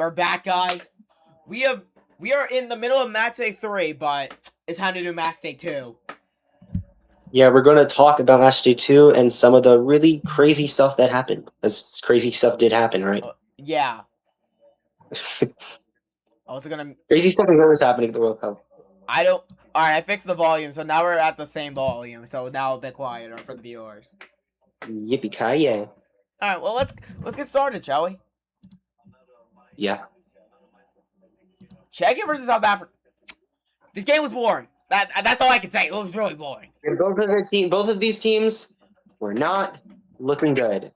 We're back, guys. We are in the middle of Matchday 3, but it's time to do Matchday 2. Yeah, we're going to talk about Matchday 2 and some of the really crazy stuff that happened. Because crazy stuff did happen, right? Yeah. I was gonna. Crazy stuff is always happening at the World Cup. I don't. All right, I fixed the volume, so now we're at the same volume. So now a bit quieter for the viewers. Yippee-ki-yay. All right, well let's get started, shall we? Yeah. Czechia versus South Africa. This game was boring. That's all I can say. It was really boring. And both of these teams were not looking good.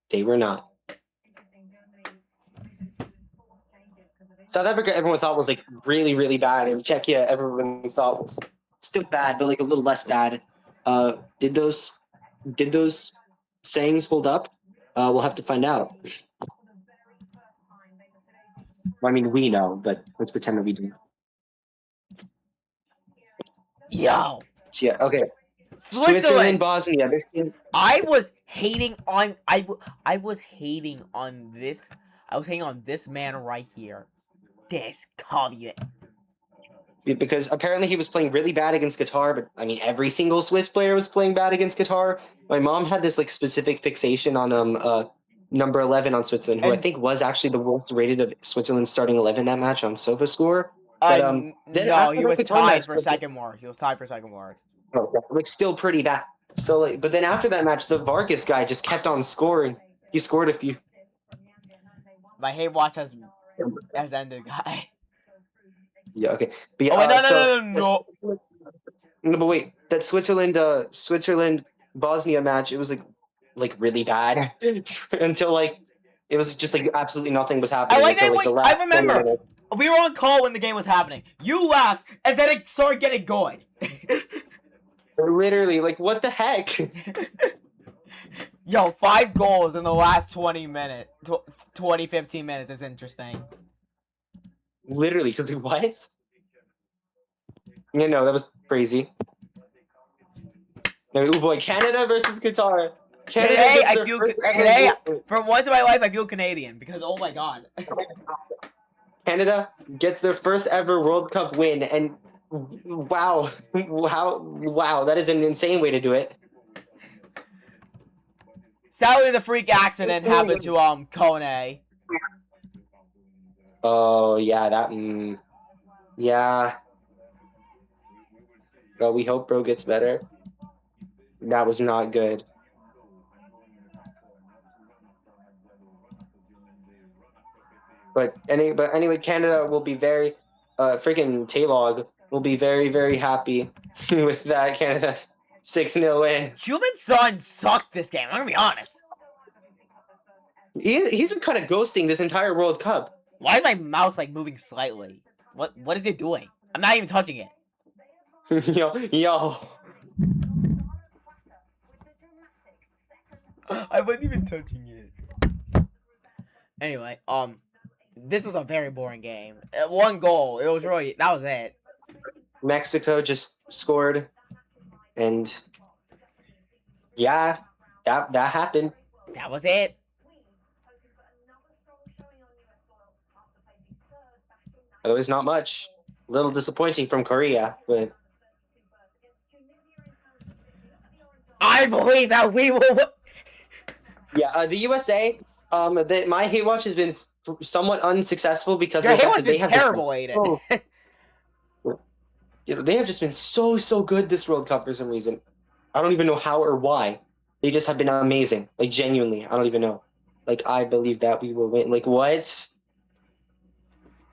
They were not. South Africa, everyone thought was like really, really bad, and Czechia, everyone thought was still bad, but like a little less bad. Did those sayings hold up? We'll have to find out. I mean, we know, but let's pretend that we do. Yo. So, yeah. Okay. Switzerland, Bosnia. This team. I was hating on I was hating on this. I was hating on this man right here. This caveat. Because apparently he was playing really bad against Qatar, but I mean every single Swiss player was playing bad against Qatar. My mom had this like specific fixation on number 11 on Switzerland, who I think was actually the worst rated of Switzerland's starting 11 that match on SofaScore. But then no, he was Qatar tied match, for second worst. He was tied for second worst. like still pretty bad. So like, but then after that match, the Vargas guy just kept on scoring. He scored a few. My hate watch has ended, guy. Yeah. Okay. But yeah, Oh wait, no. No, but wait, that Switzerland Bosnia match, it was like really bad until like it was just like absolutely nothing was happening until like the last. I remember we were on call when the game was happening. You laughed, and then it started getting going. Literally, like what the heck? Yo, 5 goals in the last 20 minutes, 15 minutes is interesting. Literally, so what? No, that was crazy. No, oh boy, Canada versus Qatar. Today, for once in my life, I feel Canadian because oh my god. Canada gets their first ever World Cup win, and wow, that is an insane way to do it. Sadly, the freak accident happened to Kone. Oh yeah, yeah. Well, we hope bro gets better. That was not good. But anyway, Canada will be very, freaking Taylog will be very, very happy with that Canada 6-0 win. Human Son sucked this game. I'm gonna be honest. He's been kind of ghosting this entire World Cup. Why is my mouse like moving slightly? What is it doing? I'm not even touching it. yo. I wasn't even touching it. Anyway, this was a very boring game. 1 goal. It was really that was it. Mexico just scored, and yeah, that happened. That was it. It was not much. A little disappointing from Korea, but I believe that we will. Yeah, the USA. My hate watch has been somewhat unsuccessful because your hate watch has been terrible, Aiden. They have just been so good this World Cup for some reason. I don't even know how or why. They just have been amazing. Like genuinely, I don't even know. Like I believe that we will win. Like what?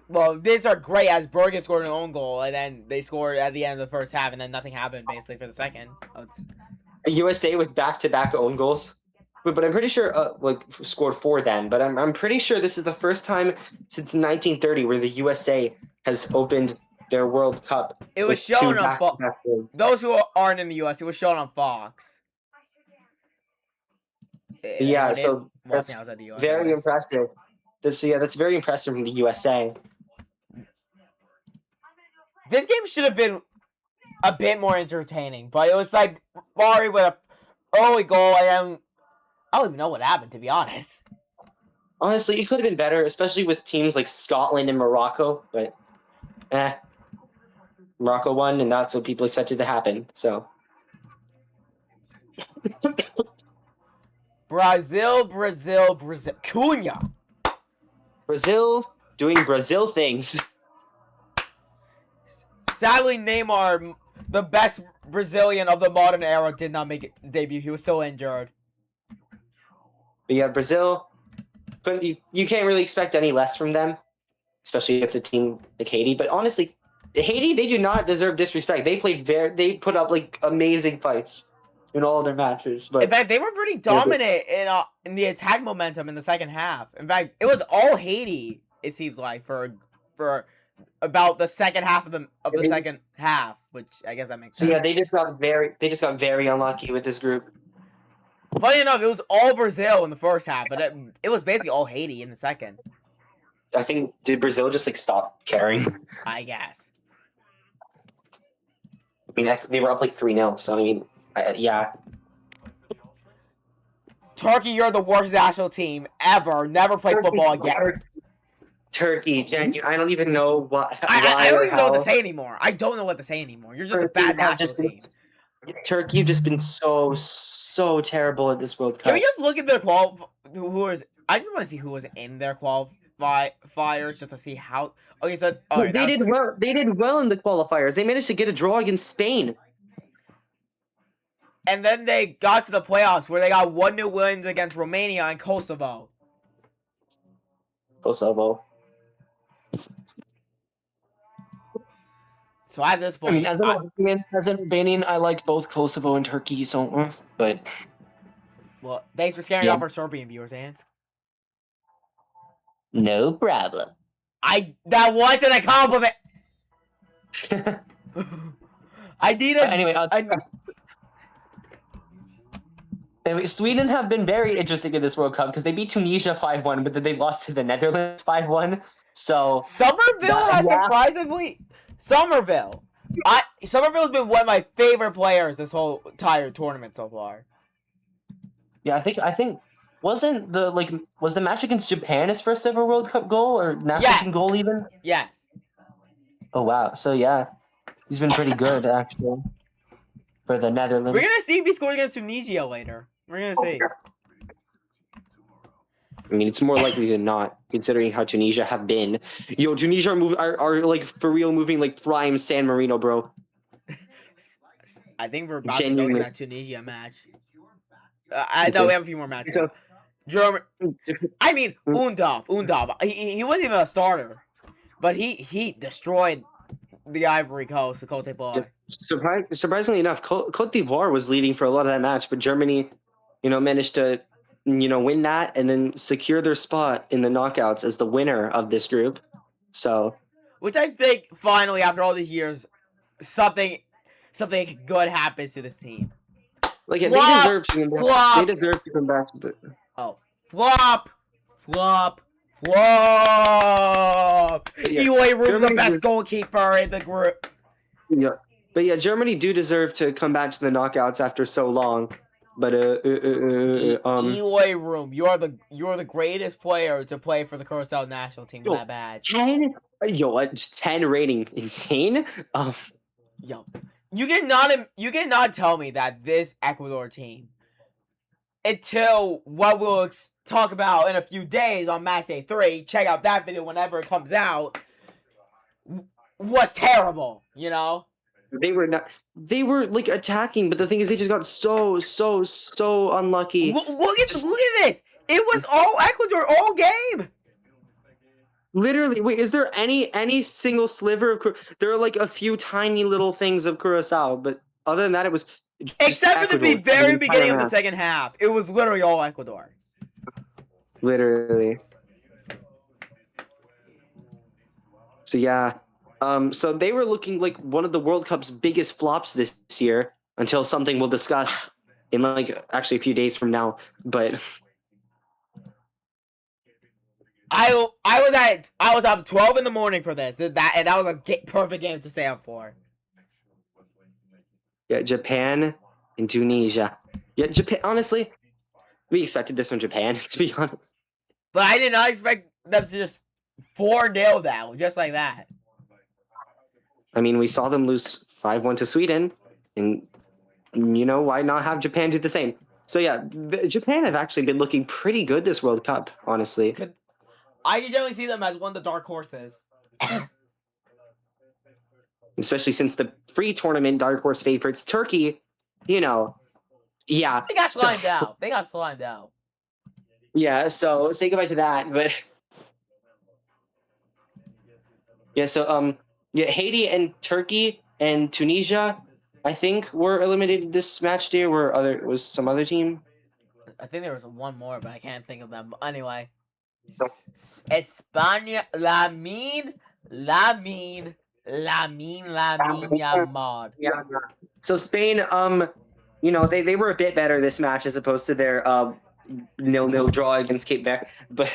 Well, these are great as Bergen scored an own goal, and then they scored at the end of the first half, and then nothing happened basically for the second. USA with back-to-back own goals. But I'm pretty sure scored 4 then. But I'm pretty sure this is the first time since 1930 where the USA has opened their World Cup. It was shown on Fox. Those who aren't in the US, it was shown on Fox. Yeah, so that's very impressive. That's very impressive from the USA. This game should have been a bit more entertaining, but it was like Bari with an early goal, and then I don't even know what happened, to be honest. Honestly, it could have been better, especially with teams like Scotland and Morocco. But Morocco won, and that's what people expected to happen. So Brazil, Brazil, Brazil. Cunha. Brazil doing Brazil things. Sadly, Neymar, the best Brazilian of the modern era, did not make his debut. He was still injured. But yeah, Brazil. But you can't really expect any less from them, especially against a team like Haiti. But honestly, Haiti, they do not deserve disrespect. They put up like amazing fights in all their matches. In But fact, they were pretty dominant in the attack momentum in the second half. In fact, it was all Haiti. It seems like for about the second half of the second half, which I guess that makes so yeah, sense. they just got very unlucky with this group. Funny enough, it was all Brazil in the first half, but it was basically all Haiti in the second. I think did Brazil just like stop caring? I guess. I mean, they were up like 3-0. So I mean, yeah. Turkey, you're the worst national team ever. Never play football again. Turkey, I don't even know why I don't or even know how. what to say anymore. I don't know what to say anymore. You're just a bad national team. Turkey have just been so terrible at this World Cup. Can we just look at their I just want to see who was in their qualifiers just to see how. Okay, so They did well. They did well in the qualifiers. They managed to get a draw against Spain. And then they got to the playoffs where they got 1-0 wins against Romania and Kosovo. Kosovo. So at this point, I mean, as an Albanian, I like both Kosovo and Turkey. So, but well, thanks for scaring off our Serbian viewers, Ants. No problem. That wasn't a compliment. I need a. Anyway, Sweden have been very interesting in this World Cup because they beat Tunisia 5-1, but then they lost to the Netherlands 5-1. So Somerville has surprisingly Somerville has been one of my favorite players this whole entire tournament so far. Yeah, I think wasn't was the match against Japan his first ever World Cup goal or national team goal even? Yes. Oh wow. So yeah, he's been pretty good actually for the Netherlands. We're gonna see if he scores against Tunisia later. We're gonna see. I mean, it's more likely than not, considering how Tunisia have been. Yo, Tunisia are like for real moving like prime San Marino, bro. I think we're about to go to that Tunisia match. I know we have a few more matches. Germany. I mean, Undov. He wasn't even a starter, but he destroyed the Ivory Coast, the Cote d'Ivoire. Surprisingly enough, Cote d'Ivoire was leading for a lot of that match, but Germany, managed to, win that and then secure their spot in the knockouts as the winner of this group. So, which I think finally, after all these years, something good happens to this team. Like they deserve to come back. They deserve to come back. But flop. Eloy Room's the best goalkeeper in the group. Yeah, but yeah, Germany do deserve to come back to the knockouts after so long. But Eloy Room, you're the greatest player to play for the Curacao national team with that badge. 10 rating, insane. Yo, you cannot tell me that this Ecuador team, until what we'll talk about in a few days on Matchday 3, check out that video whenever it comes out, was terrible, They were not. They were like attacking, but the thing is, they just got so unlucky. Look at this! It was all Ecuador all game. Literally, wait. Is there any single sliver of? There are like a few tiny little things of Curacao, but other than that, it was. Except for the very beginning of the second half, it was literally all Ecuador. Literally. So yeah. So they were looking like one of the World Cup's biggest flops this year until something we'll discuss in like actually a few days from now. But I was up 12 in the morning for this. And that was a perfect game to stay up for. Yeah, Japan and Tunisia. Yeah, Japan. Honestly, we expected this from Japan, to be honest. But I did not expect them to just 4-0 that, just like that. I mean, we saw them lose 5-1 to Sweden, and why not have Japan do the same? So yeah, Japan have actually been looking pretty good this World Cup, honestly. I can generally see them as one of the dark horses. Especially since the free tournament dark horse favorites, Turkey, yeah. They got slimed out. They got slimed out. Yeah, so say goodbye to that. But yeah, so Haiti and Turkey and Tunisia, I think, were eliminated this match day. Was some other team? I think there was one more, but I can't think of them. But anyway, España, Lamine Yamal. Yeah. So Spain, they were a bit better this match as opposed to their 0-0 draw against Cape Verde, but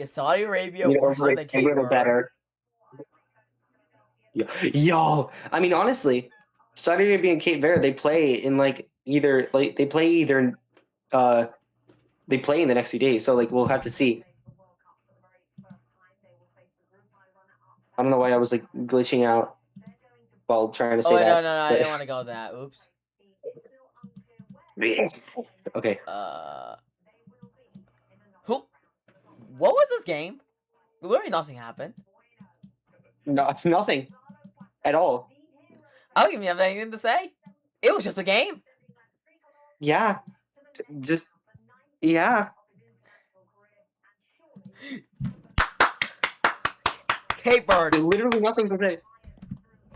is Saudi Arabia worse than Cape Verde? Better. Yo, I mean, honestly, Saudi Arabia and Cape Verde, they play in they play in the next few days, so we'll have to see. I don't know why I was glitching out while trying to say that. No, I didn't want to go with that. Oops. Okay. What was this game? Literally nothing happened. No, nothing at all. I don't even have anything to say. It was just a game. Yeah. Yeah. Cape Verde. Literally nothing to say.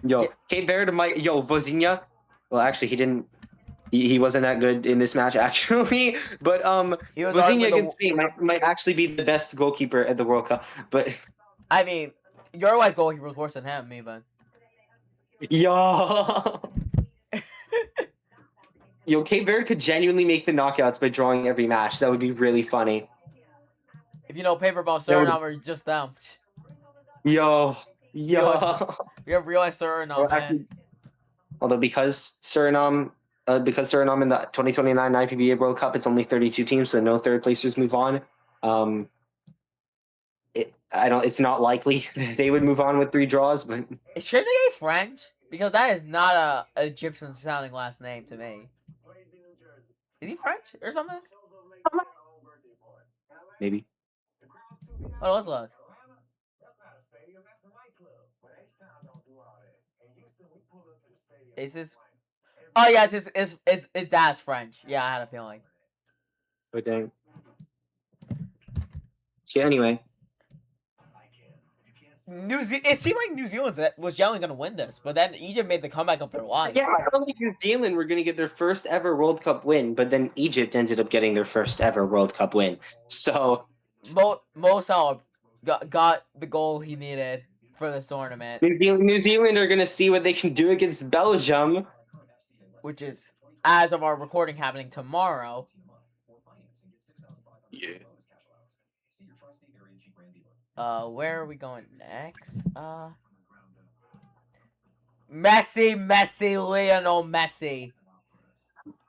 Yo, Cape Verde Vozinha. Well, actually, he didn't. He wasn't that good in this match, actually. But Vozinha against Spain might actually be the best goalkeeper at the World Cup. But I mean, your white goalkeeper was worse than him, even. Yo. Yo, Cape Verde could genuinely make the knockouts by drawing every match. That would be really funny. If you know Paperball Suriname or just them. Yo. We have realized Suriname, man. Although because Suriname in the 2029 IPBA World Cup, it's only 32 teams, so no third placers move on. It's not likely they would move on with 3 draws, but should they be French? Because that is not an Egyptian sounding last name to me. Is he French or something? Maybe. Oh, let's look. Is this? Oh yes, it's dad's French. Yeah, I had a feeling. Oh dang. So anyway, it seemed like New Zealand was generally going to win this, but then Egypt made the comeback of their life. Yeah, I don't think New Zealand were going to get their first ever World Cup win, but then Egypt ended up getting their first ever World Cup win. So Mo Salah got the goal he needed for this tournament. New Zealand are going to see what they can do against Belgium, which is, as of our recording, happening tomorrow. Yeah. Where are we going next? Lionel Messi.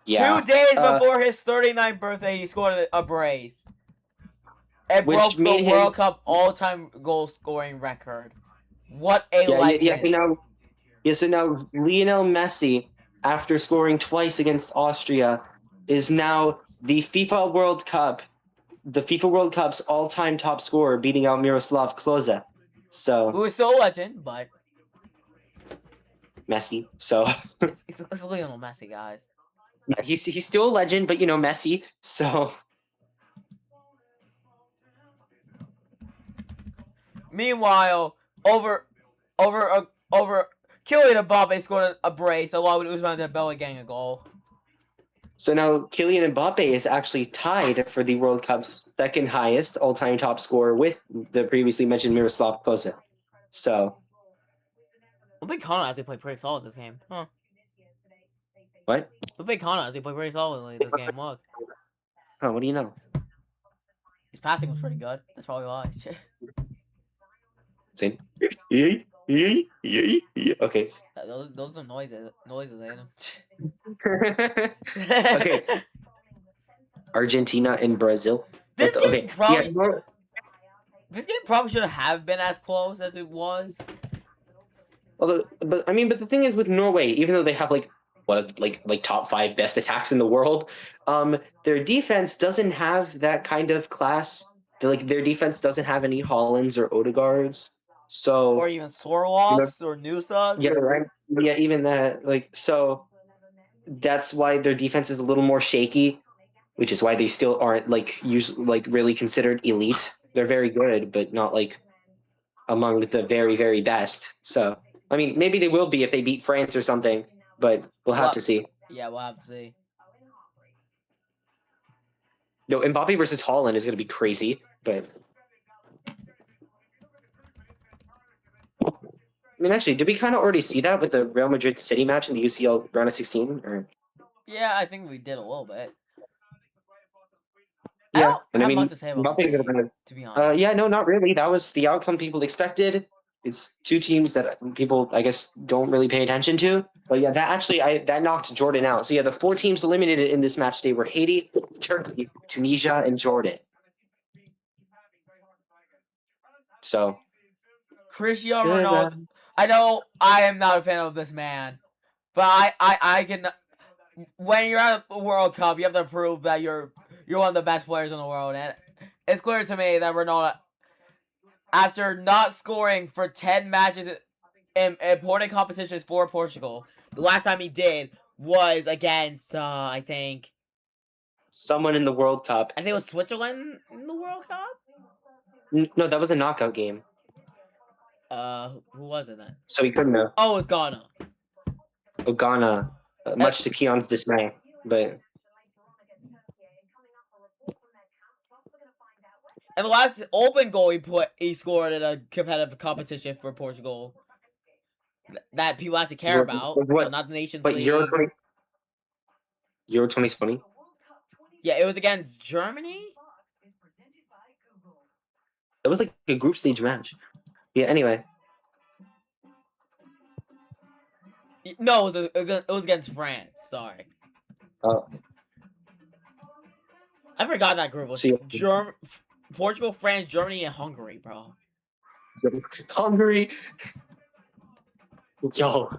Yeah. 2 days before his 39th birthday, he scored a brace. It broke the World Cup all-time goal-scoring record. What a legend. So now Lionel Messi, after scoring twice against Austria, is now the FIFA World Cup's all-time top scorer, beating out Miroslav Klose. So who is still a legend, but Messi. So it's Lionel Messi, guys. Yeah, he's still a legend, but Messi. So meanwhile, over Kylian Mbappe scored a brace along with Ousmane Dembele getting a goal. So now Kylian Mbappe is actually tied for the World Cup's second highest all-time top scorer with the previously mentioned Miroslav Klose. So Big Connor actually played pretty solid this game. Huh. What? Big Connor actually played pretty solidly this game. Look. Oh, what do you know? His passing was pretty good. That's probably why. Same. Okay. Those are noises, Aiden. Okay. Argentina and Brazil. This But, game okay, probably yeah, this game probably shouldn't have been as close as it was. although, but I mean, but the thing is with Norway, even though they have like like top 5 best attacks in the world, their defense doesn't have that kind of class. Their defense doesn't have any Hollands or Odegaards. So Or even Sorlofs or Nusas. yeah, right. Yeah, even that. So that's why their defense is a little more shaky, which is why they still aren't really considered elite. They're very good, but not like among the very, very best. So I mean, maybe they will be if they beat France or something, but we'll have to see. Yeah, we'll have to see. No, Mbappe versus Holland is going to be crazy, but I mean, actually, did we kind of already see that with the Real Madrid City match in the UCL round of 16? Or... Yeah, I think we did a little bit. Yeah, I don't have much to say about this game, to be honest. Yeah, no, not really. That was the outcome people expected. It's two teams that people, I guess, don't really pay attention to. But yeah, that knocked Jordan out. So yeah, the 4 teams eliminated in this match day were Haiti, Turkey, Tunisia, and Jordan. So Cristiano Ronaldo. I know I am not a fan of this man, but I can. When you're at the World Cup, you have to prove that you're one of the best players in the world, and it's clear to me that Ronaldo, after not scoring for 10 matches in important competitions for Portugal, the last time he did was against I think someone in the World Cup. I think it was Switzerland in the World Cup. No, that was a knockout game. Who was it then? So he couldn't have. Oh, it was Ghana. Oh, Ghana, much to Keyon's dismay, but. And the last open goal he scored in a competitive competition for Portugal that people actually care about. So not the Nations League. Euro 2020? Yeah, it was against Germany. That was like a group stage match. Yeah, anyway. No, it was against France. Sorry. Oh. I forgot that group was Portugal, France, Germany, and Hungary, bro. Hungary. Yo.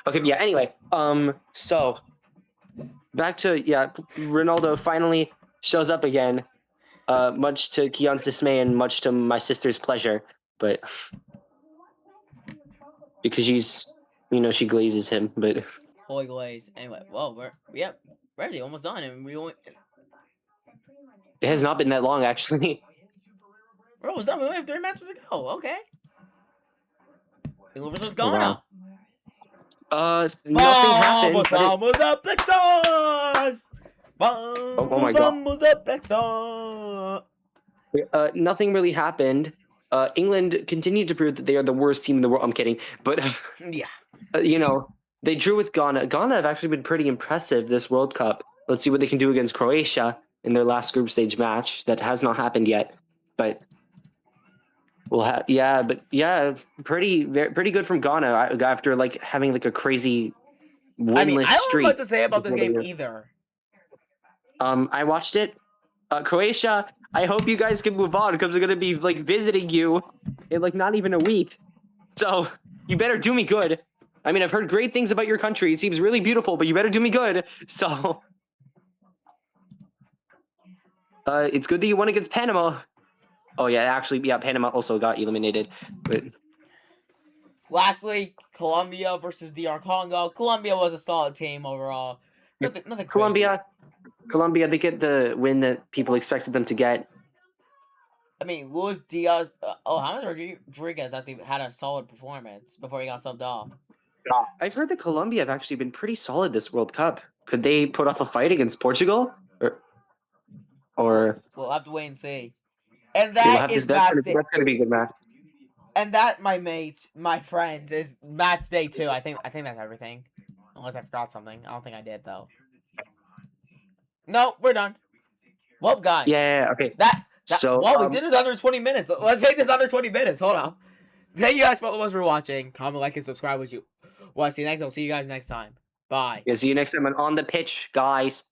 Okay, yeah, anyway. So back to Ronaldo finally shows up again. Much to Keon's dismay and much to my sister's pleasure, but because she glazes him, but holy glaze. Anyway, well, we're ready, almost done, and we only. It has not been that long, actually. We're almost done. We only have 3 matches to go. Okay. England versus Ghana. Wow. Nothing happened. Vamos a Texas! Oh my God. Nothing really happened. England continued to prove that they are the worst team in the world. I'm kidding, but yeah. They drew with Ghana. Ghana have actually been pretty impressive this World Cup. Let's see what they can do against Croatia in their last group stage match. That has not happened yet, but we'll have pretty good from Ghana after having a crazy winless I don't streak. have much to say about this game either. I watched it. Croatia, I hope you guys can move on because we're gonna be visiting you in not even a week. So you better do me good. I mean, I've heard great things about your country. It seems really beautiful, but you better do me good. So it's good that you won against Panama. Oh yeah, actually, Panama also got eliminated. But lastly, Colombia versus DR Congo. Colombia was a solid team overall. Nothing Colombia, they get the win that people expected them to get. I mean, Luis Diaz. James Rodriguez actually had a solid performance before he got subbed off. I've heard that Colombia have actually been pretty solid this World Cup. Could they put off a fight against Portugal? Or we'll have to wait and see. And that is Matchday. That's gonna be a good match. And that, my mates, my friends, is Matchday 2. I think that's everything. Unless I forgot something. I don't think I did though. No, we're done. Well, guys. Yeah. Okay. We did this under 20 minutes. Let's make this under 20 minutes. Hold on. Thank you guys so much for watching. Comment, like, and subscribe. I'll see you next. I'll see you guys next time. Bye. Yeah. See you next time on the pitch, guys.